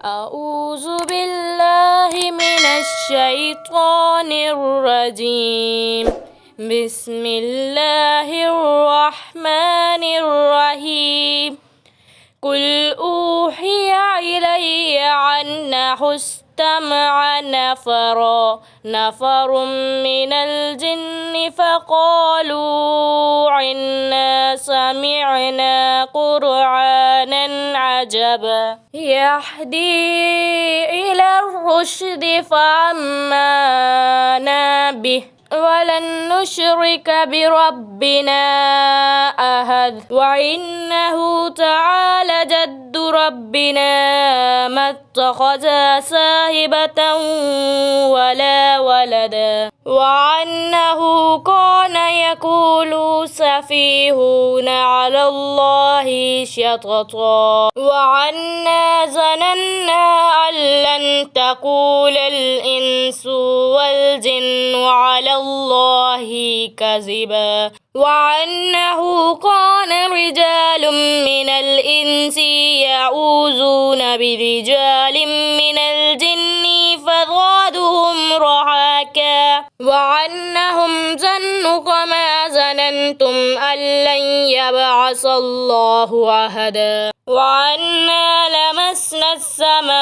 أعوذ بالله من الشيطان الرجيم. بسم الله الرحمن الرحيم. قل أوحي إلي أنه استمع نفر من الجن فقالوا إنا سمعنا قرآنا عجبا يهدي إلى الرشد فآمنا به ولن نشرك بربنا أحد وإنه تعالى جد ربنا ما اتخذ صاحبة ولا ولدا وأنه كان يقول سفيهنا على الله شططا وأنا ظننا أن لن تقول الإنس والجن على الله كذبا وأنه كان رجال من الإنس يعوذون برجال من الجن فزادوهم رهقا وأنهم ظنوا كما ظننتم أن لن يبعث الله أحدا وأنا لمسنا السماء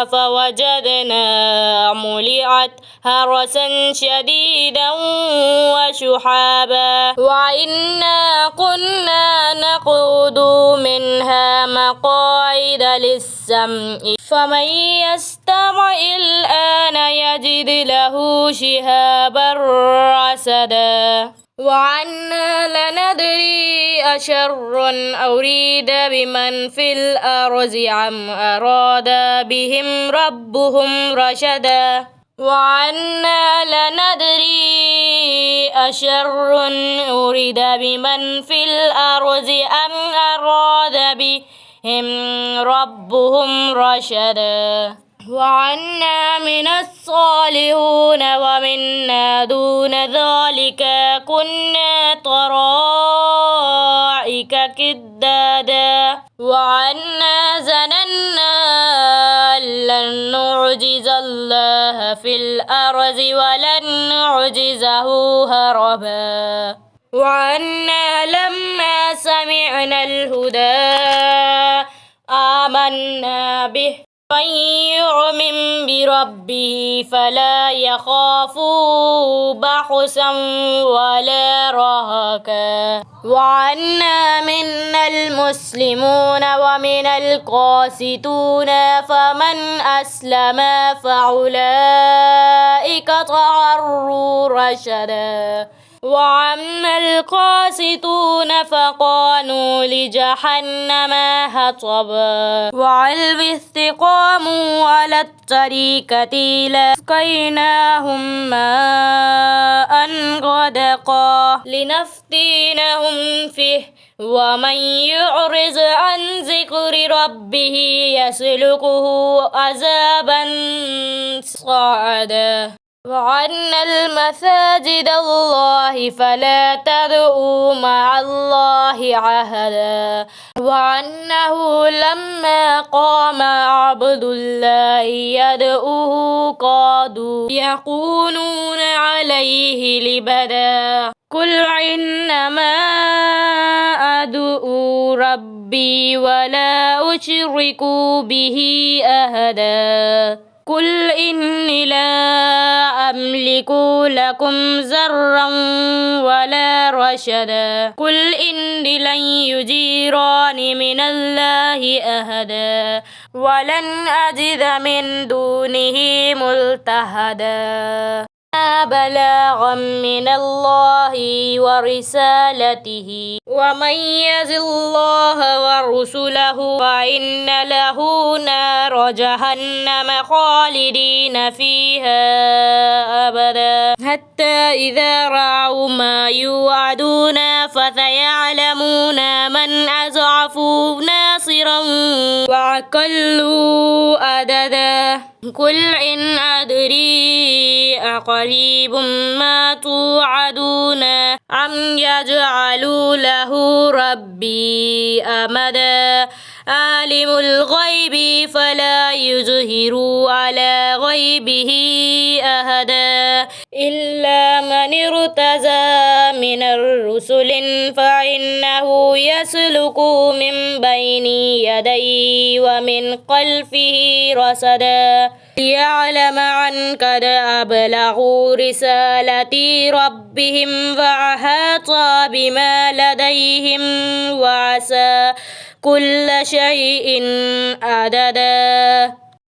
فوجدناها ملئت حرسا شديدا وشهابا وإنا كنا نقعد منها مقاعد للسمع فمن يستمع الآن يجد له شهابا رصدا وأنا لندري أشر أريد بمن في الأرض أم أراد بهم ربهم رشدا وأنا لندري أشر أريد بمن في الأرض أم أراد بهم ربهم رشدا وعنا من الصالحون ومنا دون ذلك كنا طرائق كدادا وعنا ظننا أن لن نعجز الله في الأرض ولن نعجزه هربا وعنا لما سمعنا الهدى آمنا به من يؤمن بربه فلا يخاف بخسا ولا رهقا وعنا منا المسلمون ومن القاسطون فمن أسلم فأولئك تحروا رشدا وأما القاسطون فكانوا لجهنم حطبا وعلى استقاموا على الطريقة لأسقيناهم ماء غدقا لنفتنهم فيه ومن يعرض عن ذكر ربه يسلكه عذابا صعدا وأن المساجد الله فلا تدعوا مع الله أحدا وأنه لما قام عبد الله يدعوه كادوا يكونون عليه لبدا قل إنما أدعو ربي ولا أشرك به أحدا قل إني لا أملك لكم ضرا ولا رشدا قل إني لن يجيرني من الله أحدا ولن أجد من دونه ملتحدا بلاغا من الله ورسالته ومن يعص الله ورسله فإن له نار جهنم خالدين فيها أبدا حتى إذا رأوا ما يوعدون فسيعلمون من أضعف ناصرا وأقل عددا قل إن أدري أقريب ما توعدون أم يجعل له ربي أمدا عالم الغيب فلا يظهر على غيبه أحدا إلا من ارتضى من الرسل فإنه يسلك من بين يديه ومن خلفه رصدا ليعلم أن قد أبلغوا رسالة ربهم وأحاط بما لديهم وعسى كل شيء عددا.